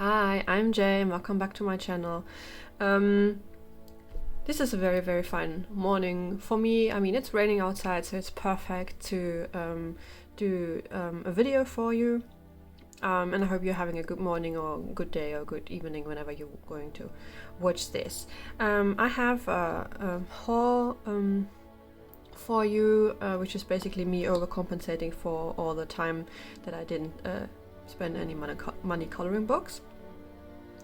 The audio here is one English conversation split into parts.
Hi, I'm Jay and welcome back to my channel. This is a very, very fine morning for me. I mean, it's raining outside, so it's perfect to do a video for you. And I hope you're having a good morning or good day or good evening whenever you're going to watch this. I have a haul for you, which is basically me overcompensating for all the time that I didn't spend any money coloring books.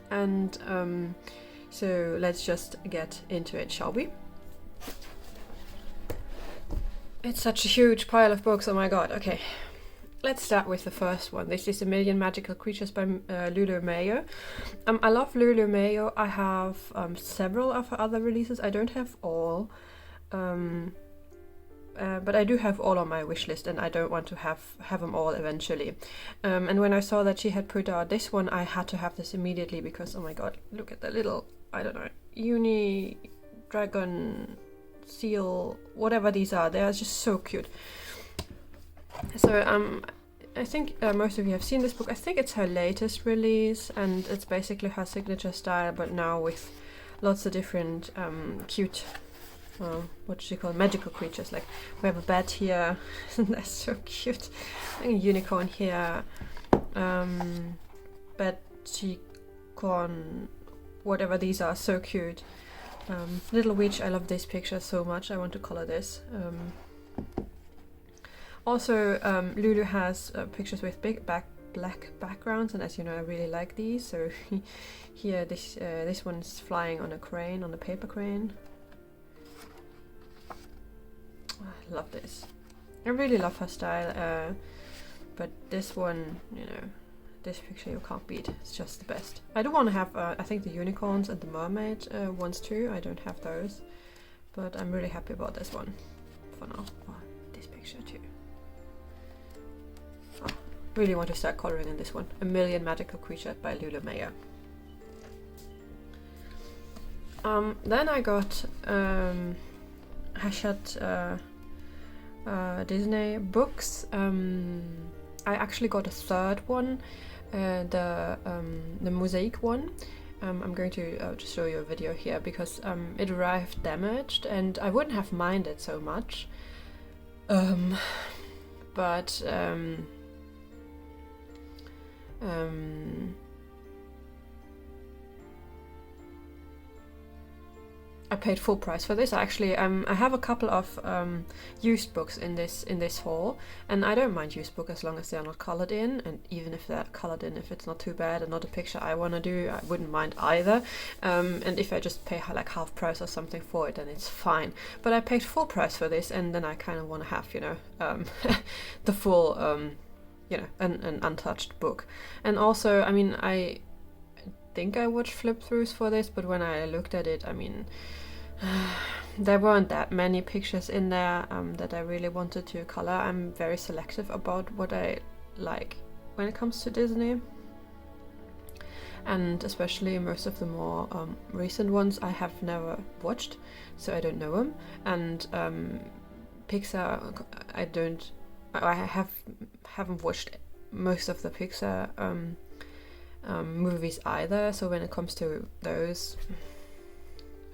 And so let's just get into it, shall we? It's such a huge pile of books, oh my god. Okay, let's start with the first one. This is A Million Magical Creatures by Lulu Mayo. I love Lulu Mayo. I have several of her other releases. I don't have all. But I do have all on my wish list, and I don't want to have them all eventually. And when I saw that she had put out this one, I had to have this immediately because, oh my god, look at the little, I don't know, uni, dragon, seal, whatever these are. They are just so cute. So I think most of you have seen this book. I think it's her latest release, and it's basically her signature style, but now with lots of different cute what she call magical creatures. Like we have a bat here, that's so cute. A unicorn here, bat, corn, whatever these are, so cute. Little witch, I love this picture so much. I want to color this. Also, Lulu has pictures with big black backgrounds, and as you know, I really like these. So here, this one's flying on a crane, on a paper crane. I love this. I really love her style, but this one, you know, this picture you can't beat. It's just the best. I do want to have, I think, the unicorns and the mermaid ones too. I don't have those, but I'm really happy about this one for now. Oh, this picture too. Oh, really want to start coloring in this one. A Million Magical Creatures by Lulu Mayo. Then I got Hachette Disney books. I actually got a third one, the mosaic one. I'm going to just show you a video here because it arrived damaged, and I wouldn't have minded so much, but I paid full price for this. Actually, I have a couple of used books in this haul, and I don't mind used book as long as they are not colored in, and even if they're colored in, if it's not too bad and not a picture I want to do, I wouldn't mind either. And if I just pay like half price or something for it, then it's fine. But I paid full price for this, and then I kind of want to have, you know, the full, you know, an untouched book. And also, I mean, I think I watched flip-throughs for this, but when I looked at it, I mean, there weren't that many pictures in there that I really wanted to color. I'm very selective about what I like when it comes to Disney, and especially most of the more recent ones I have never watched, so I don't know them. And Pixar, I haven't watched most of the Pixar movies either, so when it comes to those,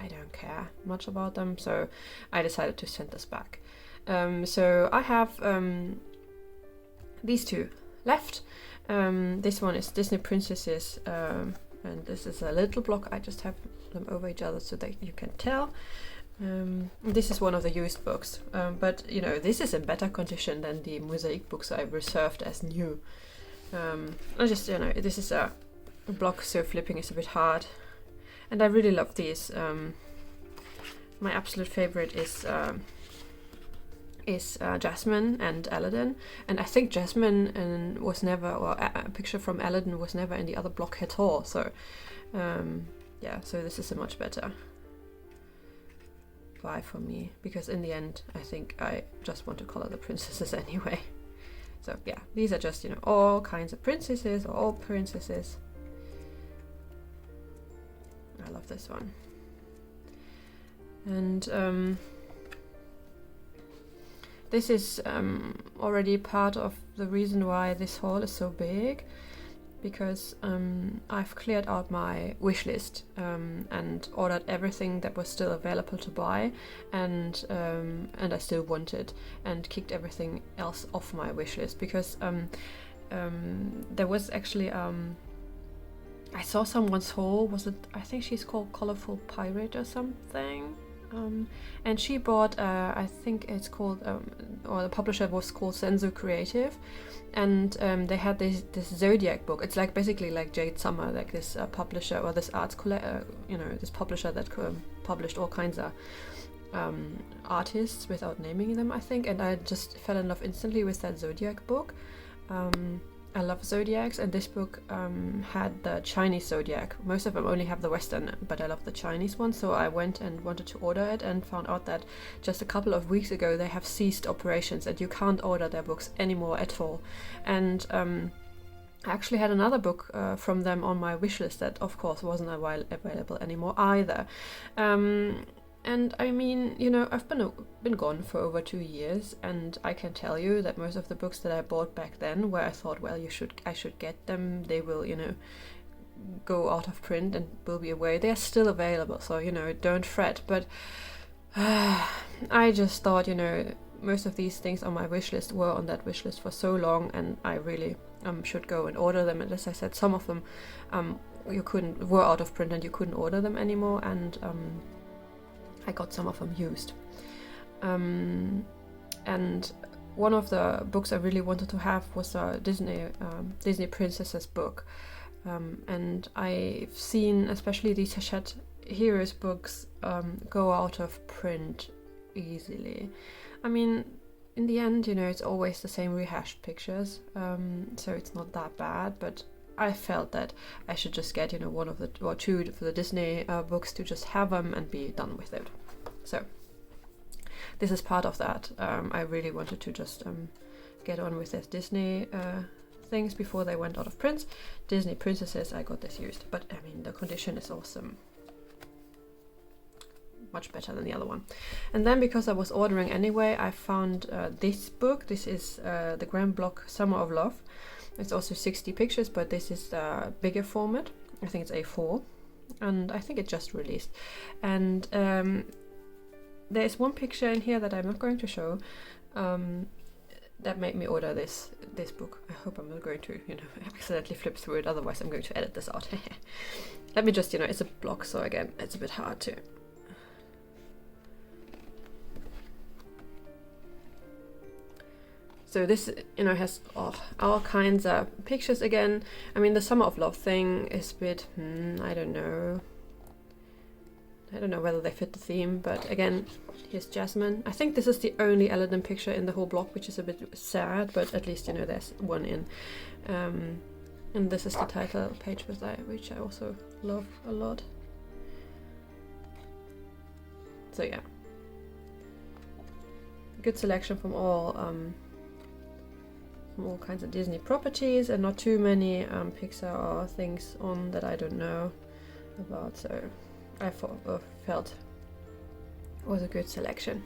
I don't care much about them, so I decided to send this back. So I have these two left. This one is Disney Princesses, and this is a little block. I just have them over each other so that you can tell. This is one of the used books, but you know, this is in better condition than the mosaic books I reserved as new. I just, you know, this is a block, so flipping is a bit hard, and I really love these. My absolute favorite is Jasmine and Aladdin, and I think Jasmine was never, or a picture from Aladdin was never in the other block at all. So yeah, so this is a much better buy for me, because in the end I think I just want to color the princesses anyway. So yeah, these are just, you know, all kinds of princesses, or all princesses. I love this one. And this is already part of the reason why this haul is so big. because I've cleared out my wish list and ordered everything that was still available to buy, and I still want it, and kicked everything else off my wish list because there was actually I saw someone's haul. I think she's called Colorful Pirate or something. And she bought, I think it's called, or the publisher was called Sensu Creative, and they had this Zodiac book. It's like basically like Jade Summer, like this publisher or this this publisher that published all kinds of artists without naming them, I think. And I just fell in love instantly with that Zodiac book. I love Zodiacs, and this book had the Chinese Zodiac. Most of them only have the Western, but I love the Chinese one, so I went and wanted to order it and found out that just a couple of weeks ago they have ceased operations and you can't order their books anymore at all. And I actually had another book from them on my wish list that of course wasn't available anymore either. And I mean, I've been gone for over 2 years, and I can tell you that most of the books that I bought back then, where I thought, well, I should get them, they will, go out of print and will be away, they are still available, so, don't fret. But I just thought, most of these things on my wish list were on that wish list for so long, and I really should go and order them. And as I said, some of them were out of print and you couldn't order them anymore, and I got some of them used. And one of the books I really wanted to have was a Disney Princesses book. And I've seen especially these Hachette Heroes books go out of print easily. I mean, in the end, it's always the same rehashed pictures, so it's not that bad, but I felt that I should just get, one of the or two for the Disney books to just have them and be done with it. So this is part of that. I really wanted to just get on with this Disney things before they went out of print. Disney Princesses, I got this used, but I mean the condition is awesome. Much better than the other one. And then because I was ordering anyway, I found this book. This is the Grand Block Summer of Love. It's also 60 pictures, but this is the bigger format. I think it's A4, and I think it just released. And there's one picture in here that I'm not going to show that made me order this book. I hope I'm not going to, accidentally flip through it. Otherwise, I'm going to edit this out. Let me just, it's a block, so again, it's a bit hard to. So this, has all kinds of pictures again. I mean, the Summer of Love thing is a bit, I don't know. I don't know whether they fit the theme, but again, here's Jasmine. I think this is the only Aladdin picture in the whole block, which is a bit sad, but at least, there's one in. And this is the title page, which I also love a lot. So yeah. Good selection from all kinds of Disney properties, and not too many Pixar or things on that I don't know about, so I felt it was a good selection.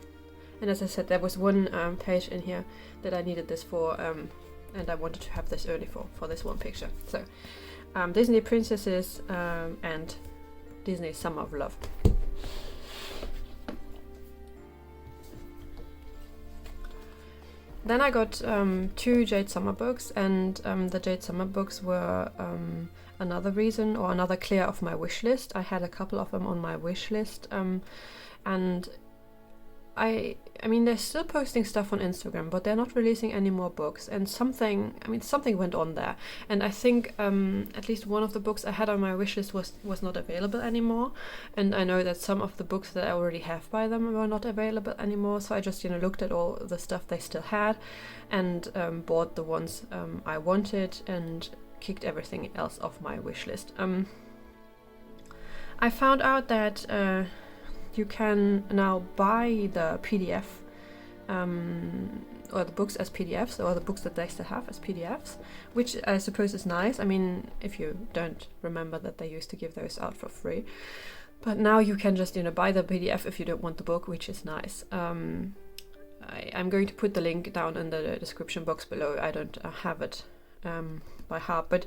And as I said, there was one page in here that I needed this for, and I wanted to have this only for this one picture. So Disney Princesses and Disney Summer of Love. Then I got 2 Jade Summer books, and the Jade Summer books were another reason or another clear of my wish list. I had a couple of them on my wish list, and I mean they're still posting stuff on Instagram, but they're not releasing any more books, and something went on there. And I think at least one of the books I had on my wish list was not available anymore, and I know that some of the books that I already have by them were not available anymore, so I just looked at all the stuff they still had and bought the ones I wanted and kicked everything else off my wish list. I found out that you can now buy the PDF or the books as PDFs, or the books that they still have as PDFs, which I suppose is nice. I mean, if you don't remember that they used to give those out for free, but now you can just buy the PDF if you don't want the book, which is nice. I'm going to put the link down in the description box below. I don't have it by heart, but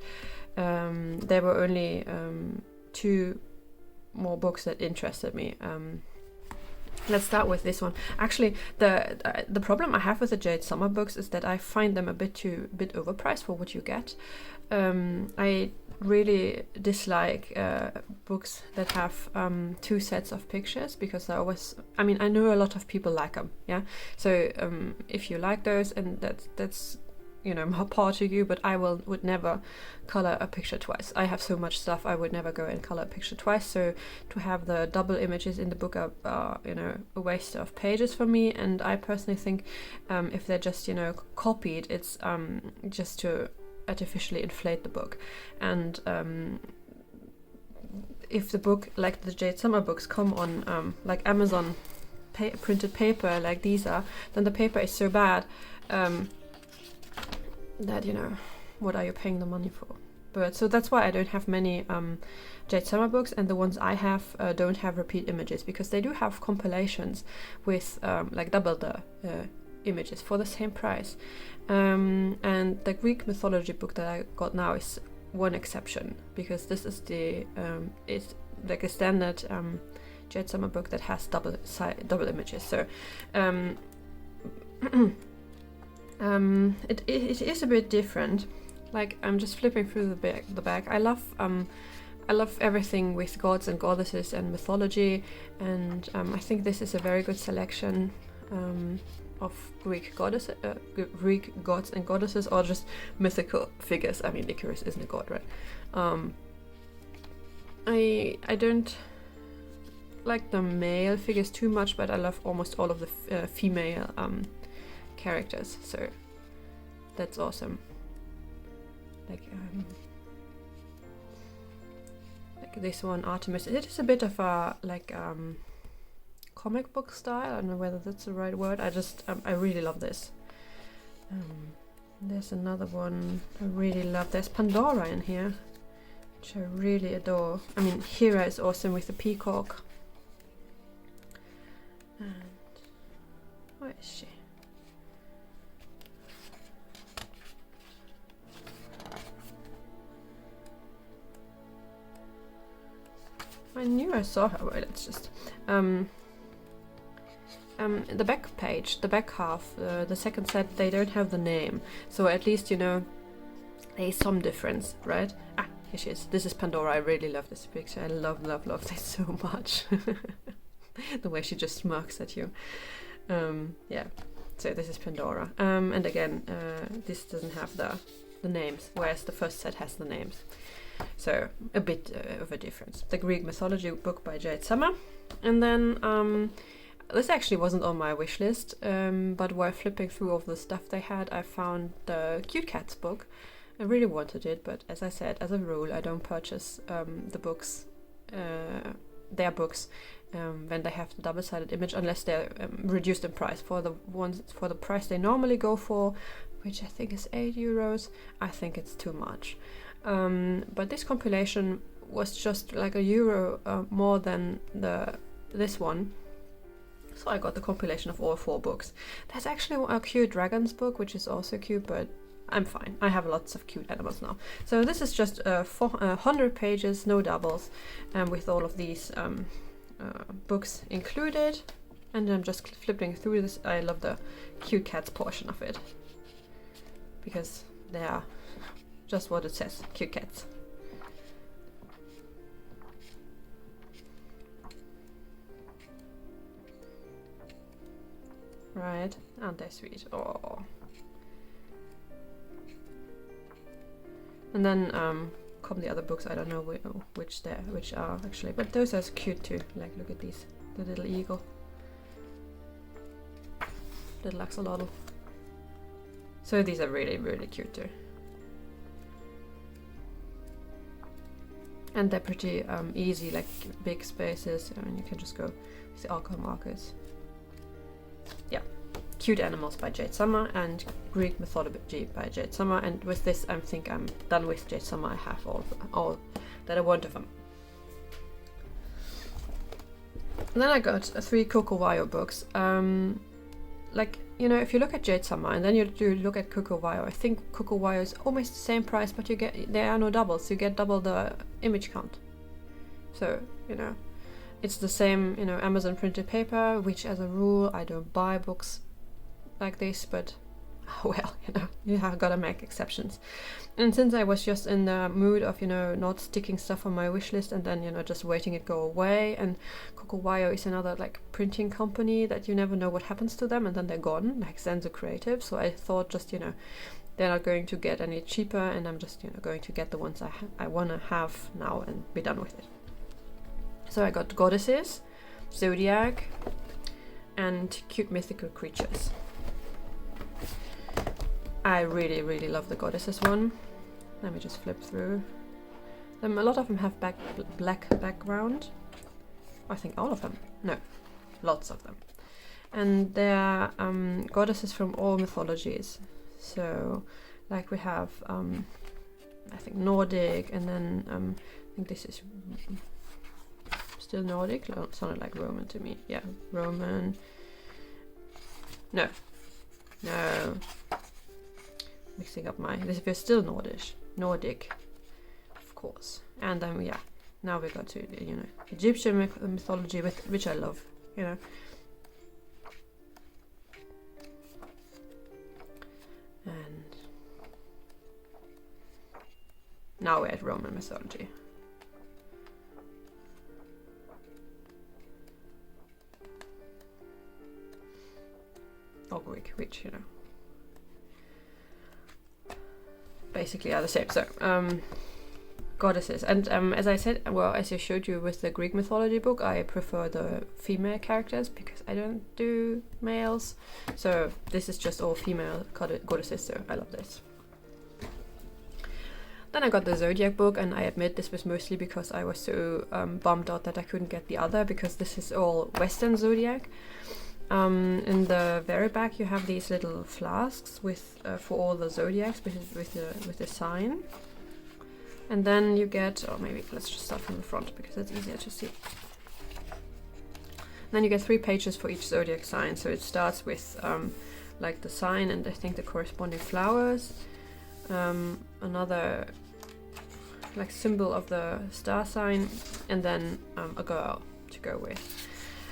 there were only 2 more books that interested me. Let's start with this one. Actually, the problem I have with the Jade Summer books is that I find them a bit overpriced for what you get. I really dislike books that have 2 sets of pictures, because I know a lot of people like them, yeah. So if you like those, and that's more power to you, but I would never color a picture twice. I have so much stuff, I would never go and color a picture twice. So to have the double images in the book are a waste of pages for me. And I personally think if they're just copied, it's just to artificially inflate the book. And if the book, like the Jade Summer books, come on like Amazon printed paper like these are, then the paper is so bad that what are you paying the money for? But so that's why I don't have many Jade Summer books, and the ones I have don't have repeat images, because they do have compilations with like double the images for the same price. And the Greek mythology book that I got now is one exception, because this is it's like a standard Jade Summer book that has double images. So it is a bit different. Like, I'm just flipping through the back. I love everything with gods and goddesses and mythology, and I think this is a very good selection of Greek gods and goddesses, or just mythical figures. I mean, Icarus isn't a god, right? I don't like the male figures too much, but I love almost all of the female characters, so that's awesome. Like this one, Artemis. It is a bit of a comic book style. I don't know whether that's the right word. I really love this. There's another one I really love. There's Pandora in here, which I really adore. I mean, Hera is awesome with the peacock. And where is she? I knew I saw her. Wait, let's just the back page, the back half, the second set, they don't have the name, so at least there is some difference, right? Ah, here she is. This is Pandora. I really love this picture. I love this so much. The way she just smirks at you. Yeah. So this is Pandora. And again, this doesn't have the names, whereas the first set has the names. So a bit of a difference. The Greek mythology book by Jade Summer. And then this actually wasn't on my wish list, but while flipping through all the stuff they had, I found the Cute Cats book. I really wanted it, but as I said, as a rule, I don't purchase the books, their books, when they have the double-sided image, unless they're reduced in price. For the price they normally go for, which I think is €8, I think it's too much. But this compilation was just like €1 more than this one, so I got the compilation of all 4 books. There's actually a cute dragons book, which is also cute, but I'm fine. I have lots of cute animals now. So this is just 400 pages, no doubles, with all of these books included. And I'm just flipping through this. I love the cute cats portion of it, because they are just what it says, cute cats. Right, aren't they sweet? Oh. And then come the other books. I don't know which are actually, but those are cute too. Like, look at these, the little eagle, little axolotl. So these are really, really cute too. And they're pretty easy, like big spaces, and you can just go with the alcohol markers. Yeah, Cute Animals by Jade Summer and Greek Mythology by Jade Summer. And with this, I think I'm done with Jade Summer. I have all that I want of them. And then I got 3 Coco Wire books. like, you know, if you look at Jade Summer and then you look at Coco Wyo, I think Coco Wyo is almost the same price, but there are no doubles. You get double the image count. So, you know, it's the same, you know, Amazon printed paper, which as a rule I don't buy books like this, but well, you know, you have gotta make exceptions. And since I was just in the mood of, you know, not sticking stuff on my wish list and then, you know, just waiting it go away, and Coco Wyo is another like printing company that you never know what happens to them and then they're gone, like Zenzo Creative. So I thought, just, you know, they're not going to get any cheaper, and I'm just, you know, going to get the ones I want to have now and be done with it. So I got Goddesses, Zodiac, and Cute Mythical Creatures. I really, really love the Goddesses one. Let me just flip through them. A lot of them have black background. I think all of them. No, lots of them. And they're goddesses from all mythologies. So, like we have, I think Nordic, and then I think this is still Nordic. Sounded like Roman to me. Yeah, Roman. No. Mixing up this is still Nordic, of course. And then yeah, now we got to, you know, Egyptian mythology, which I love, you know. And now we're at Roman mythology. Or Greek, which, you know, basically are the same. So goddesses, and as I said, well, as I showed you with the Greek mythology book, I prefer the female characters because I don't do males. So this is just all female goddesses, so I love this. Then I got the Zodiac book, and I admit this was mostly because I was so bummed out that I couldn't get the other, because this is all Western Zodiac. In the very back you have these little flasks with for all the zodiacs with the sign, and then you get, or maybe let's just start from the front because it's easier to see. Then you get 3 pages for each zodiac sign. So it starts with like the sign and I think the corresponding flowers, another like symbol of the star sign, and then a girl to go with.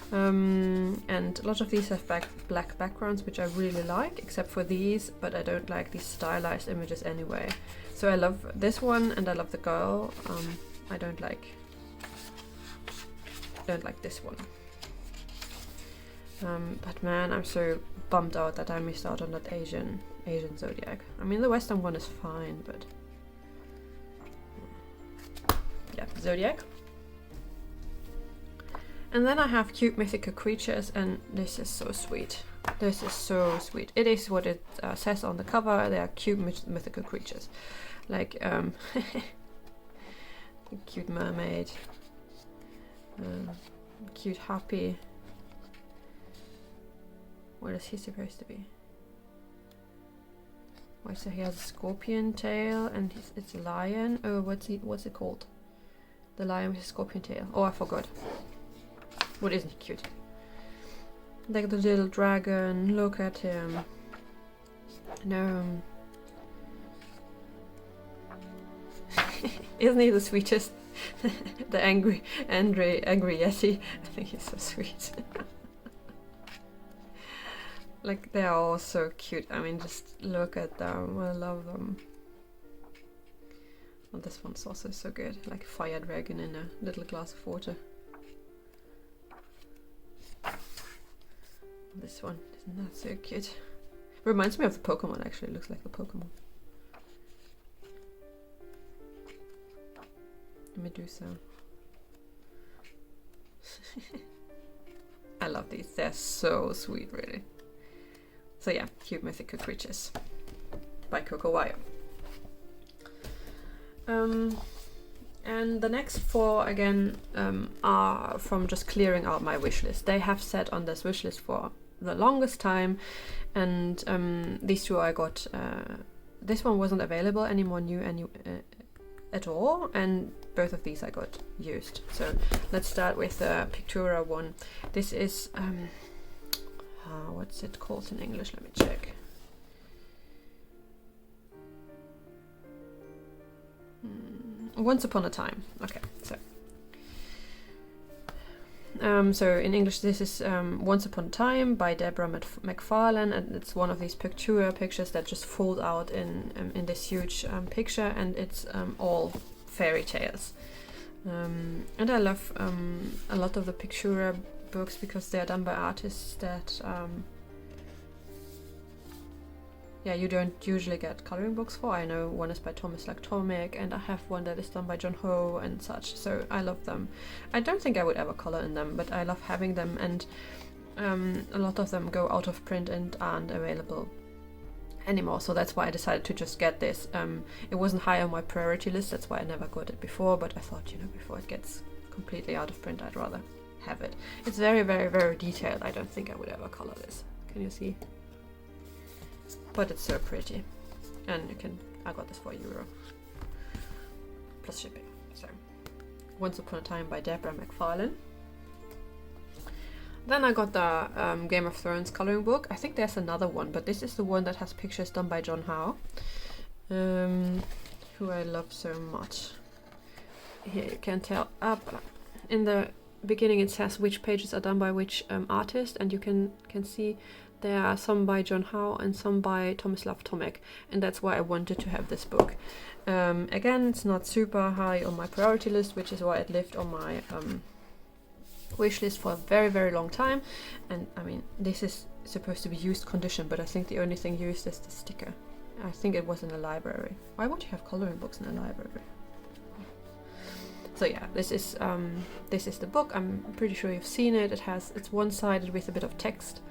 And a lot of these have black backgrounds, which I really like, except for these, but I don't like these stylized images anyway. So I love this one, and I love the girl. I don't like this one. But man, I'm so bummed out that I missed out on that Asian Zodiac. I mean, the Western one is fine, but yeah, Zodiac. And then I have Cute Mythical Creatures, and this is so sweet. This is so sweet. It is what it says on the cover. They are cute mythical creatures. Like, cute mermaid, cute harpy. What is he supposed to be? Wait, so he has a scorpion tail, and it's a lion. Oh, what's it called? The lion with a scorpion tail. Oh, I forgot. What isn't he cute? Like the little dragon, look at him. No. Isn't he the sweetest? The angry Yeti. I think he's so sweet. Like, they are all so cute. I mean, just look at them. I love them. Oh, this one's also so good. Like a fire dragon in a little glass of water. This one, isn't that so cute? Reminds me of the Pokemon, actually. It looks like the Pokemon. Medusa. I love these. They're so sweet, really. So yeah, Cute Mythical Creatures by Coco Wire. And the next 4 again are from just clearing out my wish list. They have sat on this wish list for the longest time, and these 2 I got. This one wasn't available anymore new at all, and both of these I got used. So let's start with the Pictura one. This is what's it called in English? Let me check. Once Upon a Time. Okay, so in English this is Once Upon a Time by Deborah McFarlane, and it's one of these Pictura pictures that just fold out in this huge picture, and it's all fairy tales. And I love a lot of the Pictura books because they are done by artists that you don't usually get coloring books for. I know one is by Thomas Tomek, and I have one that is done by John Ho and such, so I love them. I don't think I would ever color in them, but I love having them, and a lot of them go out of print and aren't available anymore, so that's why I decided to just get this. It wasn't high on my priority list, that's why I never got it before, but I thought, before it gets completely out of print, I'd rather have it. It's very, very, very detailed. I don't think I would ever color this. Can you see? But it's so pretty, and I got this for €1 plus shipping. So, Once Upon a Time by Deborah McFarlane. Then I got the Game of Thrones coloring book. I think there's another one, but this is the one that has pictures done by John Howe, who I love so much. Here you can tell up in the beginning it says which pages are done by which artist, and you can see there are some by John Howe and some by Tomislav Tomek, and that's why I wanted to have this book. Again, it's not super high on my priority list, which is why it lived on my wish list for a very, very long time. And I mean, this is supposed to be used condition, but I think the only thing used is the sticker. I think it was in a library. Why would you have coloring books in a library? So yeah, this is the book. I'm pretty sure you've seen it. It's one-sided with a bit of text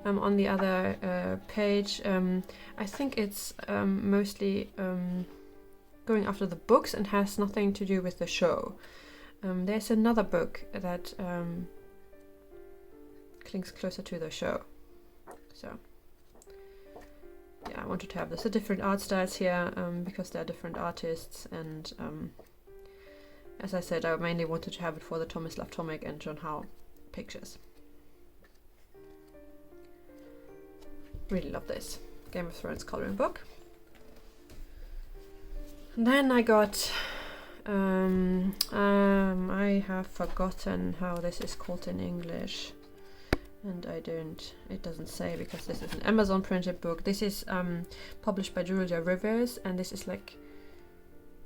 on the other page. I think it's mostly going after the books and has nothing to do with the show. There's another book that clings closer to the show. So yeah, I wanted to have this. A different art styles here because there are different artists, and as I said, I mainly wanted to have it for the Tomislav Tomek and John Howe pictures. Really love this Game of Thrones coloring book. And then I got I have forgotten how this is called in English, and it doesn't say because this is an Amazon printed book. This is published by Julia Rivers, and this is like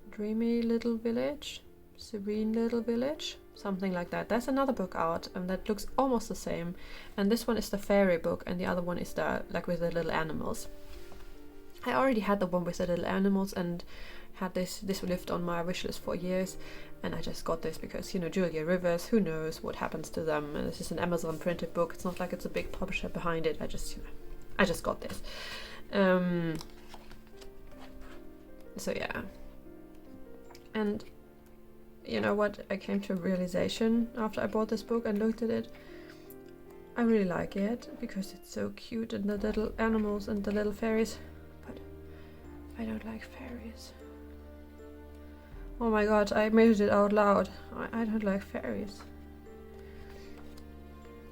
Dreamy Little Village, Serene Little Village, something like that. There's another book out that looks almost the same, and this one is the fairy book, and the other one is the like with the little animals. I already had the one with the little animals and had this lived on my wish list for years, and I just got this because, Julia Rivers, who knows what happens to them. This is an Amazon printed book. It's not like it's a big publisher behind it. I just got this. So yeah. And you know what? I came to a realization after I bought this book and looked at it. I really like it because it's so cute, and the little animals and the little fairies, but I don't like fairies. Oh my god, I made it out loud. I don't like fairies.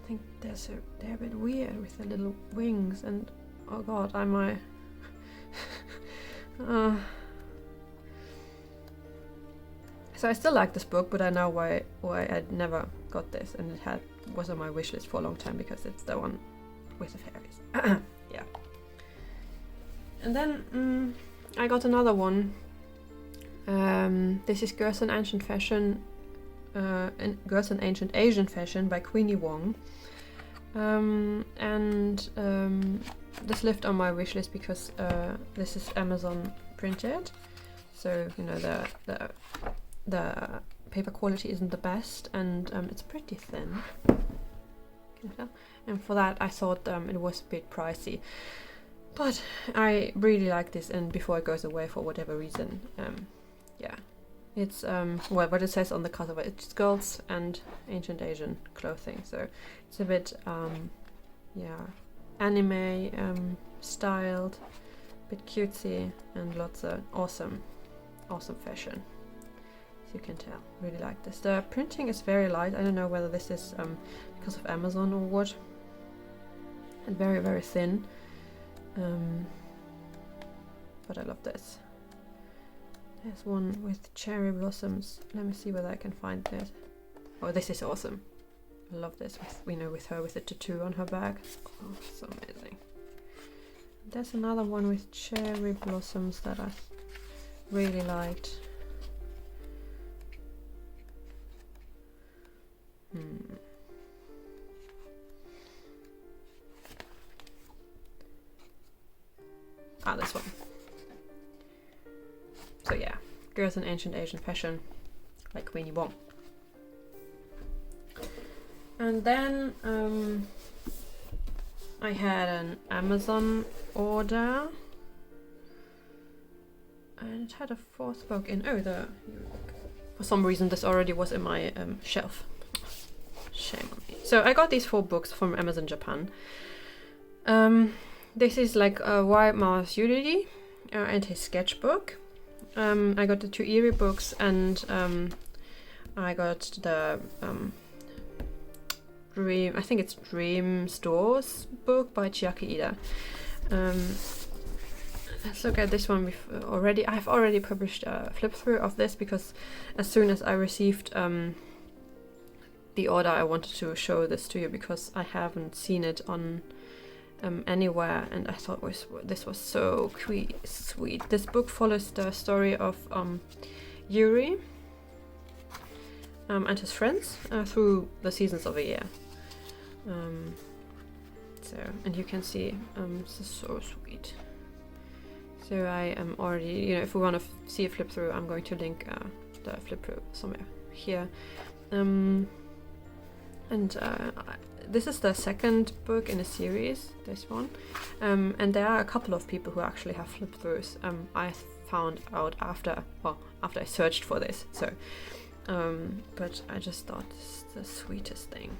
I think they're a bit weird with the little wings, and oh god, I might. So I still like this book, but I know why I never got this, and it was on my wish list for a long time because it's the one with the fairies. Yeah. And then I got another one. This is Girls in Ancient Fashion, Girls in Ancient Asian Fashion by Queenie Wong. This lived on my wish list because this is Amazon printed, so the paper quality isn't the best, and it's pretty thin. Can you tell? And for that, I thought it was a bit pricey. But I really like this, and before it goes away for whatever reason, yeah, it's what it says on the cover. It's girls and ancient Asian clothing, so it's a bit anime styled, a bit cutesy, and lots of awesome fashion. As you can tell, really like this. The printing is very light. I don't know whether this is because of Amazon or what. and very, very thin. But I love this. There's one with cherry blossoms. Let me see whether I can find this. Oh, this is awesome. I love this. With her with a tattoo on her back. Oh, so amazing. There's another one with cherry blossoms that I really liked. This one. So yeah, girls in ancient Asian fashion, like Queenie Wong. And then I had an Amazon order, and it had a 4th book in. Oh, for some reason this already was in my shelf. Shame on me. So I got these 4 books from Amazon Japan. This is like a White Mouse Yururi and his sketchbook. I got the 2 Eriy books, and I got the I think it's Dream Stores book by Chiaki Ida. Let's look at this one. I've already published a flip through of this, because as soon as I received the order, I wanted to show this to you because I haven't seen it on anywhere, and I thought this was so sweet. This book follows the story of Yururi and his friends through the seasons of a year. And you can see this is so sweet. So I am already, if we want to see a flip through, I'm going to link the flip through somewhere here. This is the 2nd book in a series, this one, and there are a couple of people who actually have flip throughs. I found out after I searched for this. So, but I just thought this is the sweetest thing.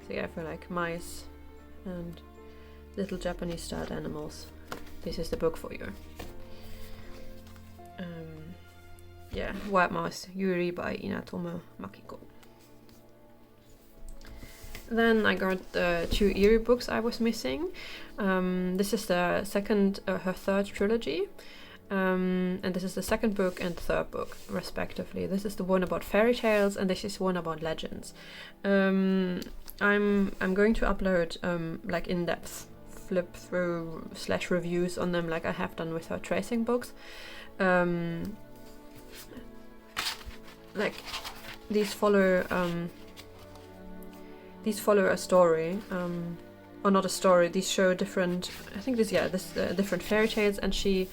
So yeah, for like mice and little Japanese styled animals, this is the book for you. Yeah, White Mouse Yururi by Inatome Makiko. Then I got the 2 Eriy books I was missing. This is the her 3rd trilogy, and this is the 2nd book and 3rd book, respectively. This is the one about Fairytales, and this is one about Legends. I'm going to upload like in-depth flip through / reviews on them, like I have done with her tracing books. Like these follow a story, or not a story. These show different. I think different fairy tales, and she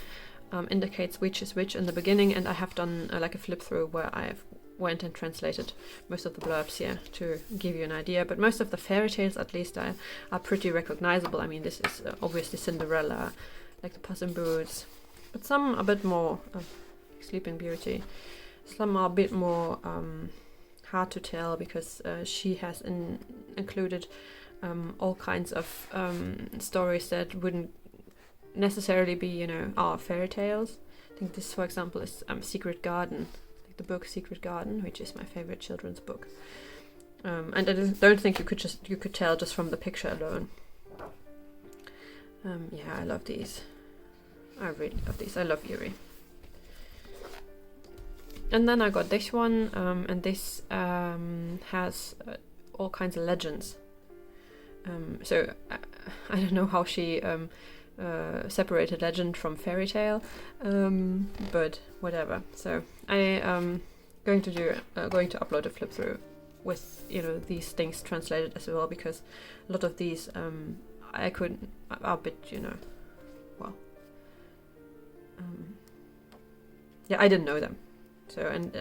indicates which is which in the beginning. And I have done like a flip through where I've went and translated most of the blurbs here to give you an idea. But most of the fairy tales, at least, are pretty recognizable. I mean, this is obviously Cinderella, like the Puss in Boots, but some a bit more Sleeping Beauty. Some are a bit more hard to tell, because she has included all kinds of stories that wouldn't necessarily be, our fairy tales. I think this, for example, is Secret Garden, like the book Secret Garden, which is my favorite children's book. And I don't think you could tell just from the picture alone. Yeah, I love these. I really love these. I love Eriy. And then I got this one, and this has all kinds of legends. So I don't know how she separated legend from fairy tale, but whatever. So I am going to upload a flip through with these things translated as well, because a lot of these are a bit I didn't know them. So, and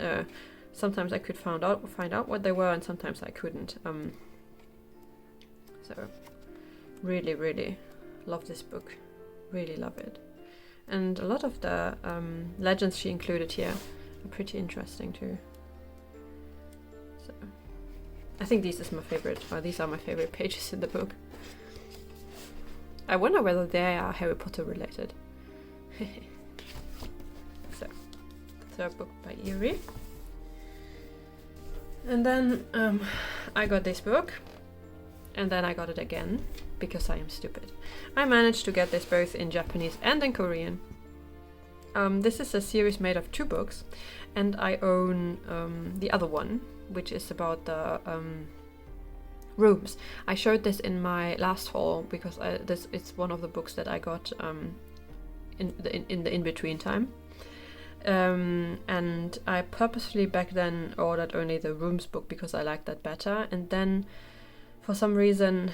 sometimes I could find out what they were, and sometimes I couldn't. So really, really love this book. Really love it. And a lot of the legends she included here are pretty interesting too. So I think these are my favorite pages in the book. I wonder whether they are Harry Potter related. So, third book by Eriy. And then I got this book. and then I got it again because I am stupid. I managed to get this both in Japanese and in Korean. This is a series made of 2 books, and I own the other one, which is about the rooms. I showed this in my last haul because it's one of the books that I got in the in-between time. And I purposely back then ordered only the rooms book because I liked that better, and then for some reason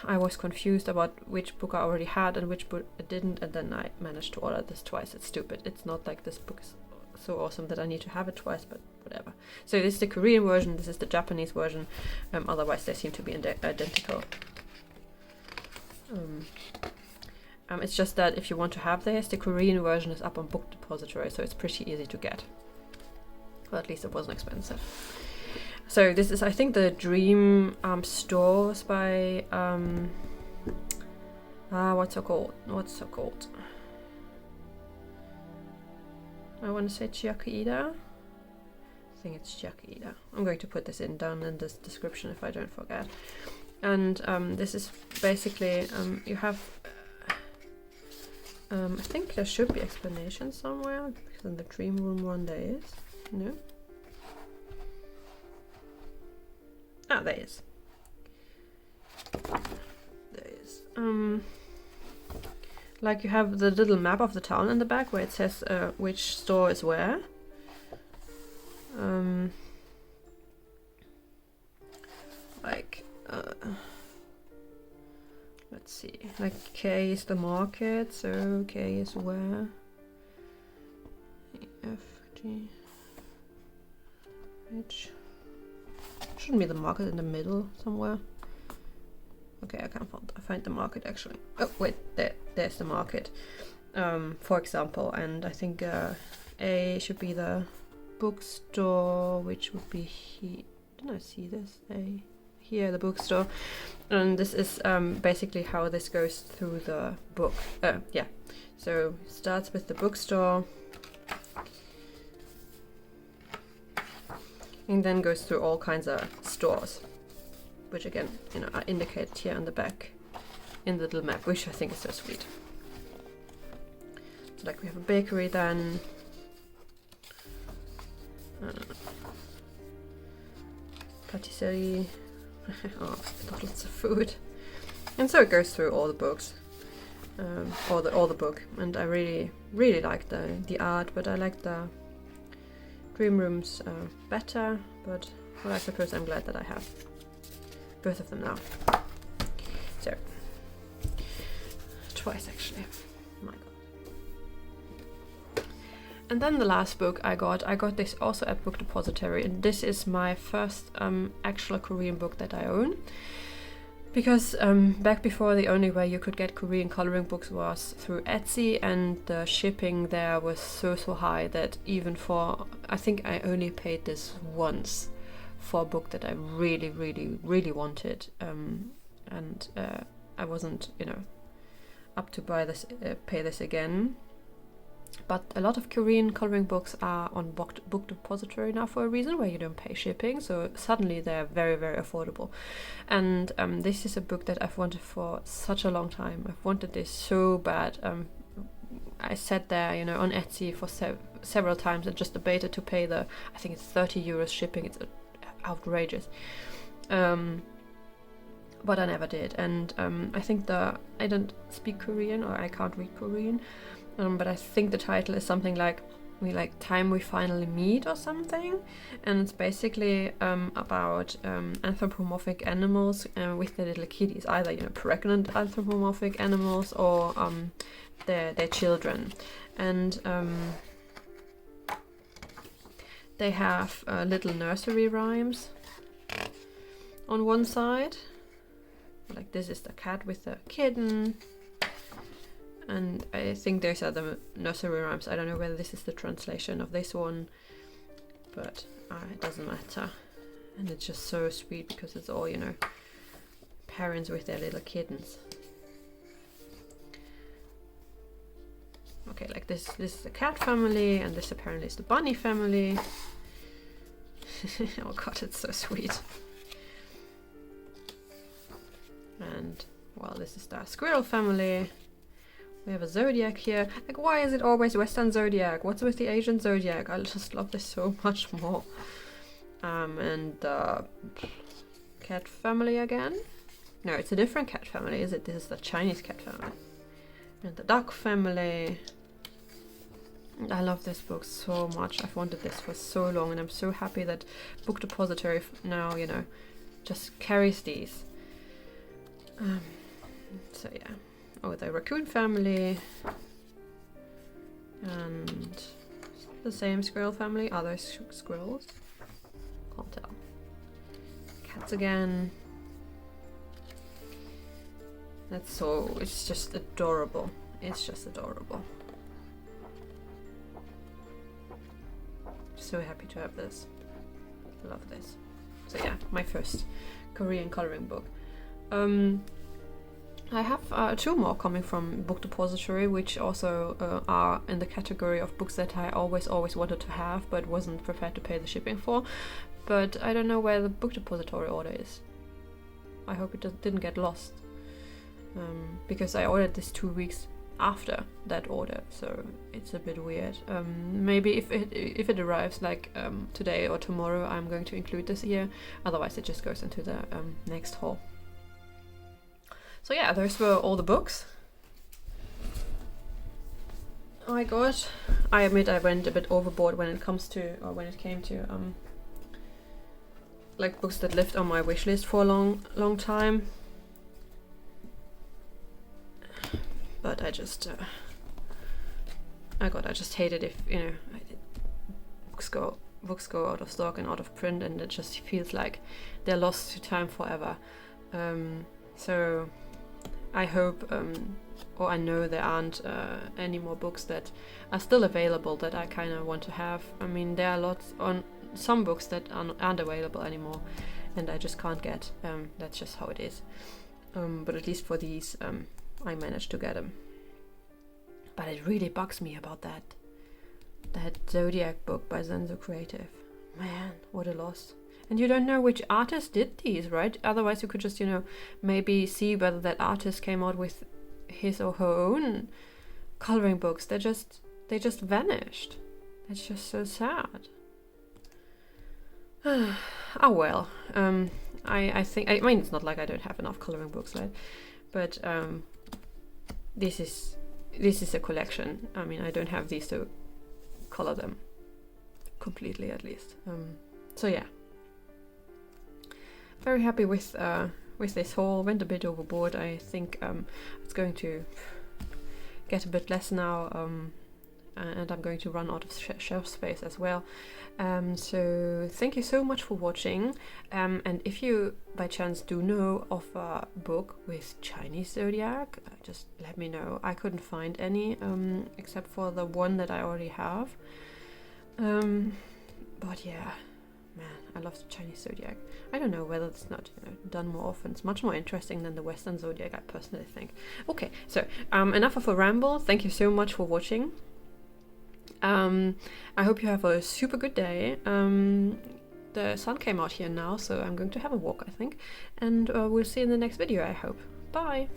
I was confused about which book I already had and which book I didn't, and then I managed to order this twice. It's stupid. It's not like this book is so awesome that I need to have it twice, but whatever. So this is the Korean version, this is the Japanese version, otherwise they seem to be identical. It's just that if you want to have this, the Korean version is up on Book Depository, so it's pretty easy to get. Well, at least it wasn't expensive. So this is, I think, the Dream Stores by what's it called? I want to say Chiaki Ida. I think it's Chiaki Ida. I'm going to put this down in this description if I don't forget. And this is basically you have. I think there should be explanation somewhere, because in the Dream Room one there is. No? Ah, there is. There is. Like you have the little map of the town in the back where it says which store is where. Let's see. Like K is the market, so K is where? F, G, H. Shouldn't be the market in the middle somewhere. Okay, I can't find the market actually. Oh wait, there's the market. For example, and I think A should be the bookstore, which would be here. Didn't I see this? A. Here, the bookstore. And this is basically how this goes through the book. Yeah, so it starts with the bookstore and then goes through all kinds of stores, which again, you know, are indicated here on the back in the little map, which I think is so sweet. So like we have a bakery then. Patisserie. Oh, lots of food. And so it goes through all the books. All the book. And I really like the art, but I like the Dream Rooms better, but well, I suppose I'm glad that I have both of them now. So twice actually. My god. And then the last book I got this also at Book Depository, and this is my first actual Korean book that I own. Because back before, the only way you could get Korean coloring books was through Etsy, and the shipping there was so high that even for, I think I only paid this once for a book that I really wanted, and I wasn't, you know, up to pay this again. But a lot of Korean coloring books are on Book Depository now for a reason, where you don't pay shipping, so suddenly they're very affordable. And this is a book that I've wanted for such a long time. I've wanted this so bad. I sat there, you know, on Etsy for several times and just debated to pay I think it's 30 euros shipping. It's outrageous. But I never did. And I think I don't speak Korean, or I can't read Korean. But I think the title is something like Time We Finally Meet or something, and it's basically about anthropomorphic animals with their little kitties, either, you know, pregnant anthropomorphic animals or their children, and they have little nursery rhymes on one side, like this is the cat with the kitten. And I think those are the nursery rhymes. I don't know whether this is the translation of this one, but it doesn't matter. And it's just so sweet because it's all, you know, parents with their little kittens. Okay, like this is the cat family, and this apparently is the bunny family. Oh god, it's so sweet. well, this is the Squirrel family. We have a Zodiac here. Like, why is it always Western Zodiac? What's with the Asian Zodiac? I just love this so much more. And the cat family again. No, it's a different cat family, is it? This is the Chinese cat family. And the duck family. I love this book so much. I've wanted this for so long, and I'm so happy that Book Depository now, you know, just carries these. So yeah. Oh, the raccoon family. And the same squirrel family. Are those squirrels? Can't tell. Cats again. That's so, it's just adorable. It's just adorable. So happy to have this. Love this. So yeah, my first Korean coloring book. I have 2 more coming from Book Depository, which also are in the category of books that I always wanted to have, but wasn't prepared to pay the shipping for. But I don't know where the Book Depository order is. I hope it didn't get lost. Because I ordered this 2 weeks after that order, so it's a bit weird. Maybe if it arrives like today or tomorrow, I'm going to include this here. Otherwise, it just goes into the next haul. So yeah, those were all the books I got. I admit I went a bit overboard when it came to like books that lived on my wish list for a long time. But I just I just hate it if, you know, books go out of stock and out of print, and it just feels like they're lost to time forever. So I hope, or I know there aren't any more books that are still available that I kind of want to have. I mean, there are some books that aren't available anymore, and I just can't get. That's just how it is. But at least for these, I managed to get them. But it really bugs me about that Zodiac book by Zenzo Creative. Man, what a loss. And you don't know which artist did these, right? Otherwise you could just, you know, maybe see whether that artist came out with his or her own coloring books. They just vanished. It's just so sad. Oh well. I think, I mean, it's not like I don't have enough coloring books, right? But this is a collection. I mean, I don't have these to color them completely, at least. So yeah. Very happy with this haul. Went a bit overboard. I think it's going to get a bit less now, and I'm going to run out of shelf space as well. So thank you so much for watching. And if you by chance do know of a book with Chinese Zodiac, just let me know. I couldn't find any except for the one that I already have. But yeah. Man, I love the Chinese Zodiac. I don't know whether it's not, you know, done more often. It's much more interesting than the Western Zodiac, I personally think. Okay, so enough of a ramble. Thank you so much for watching. I hope you have a super good day. The sun came out here now, so I'm going to have a walk, I think. And we'll see you in the next video, I hope. Bye!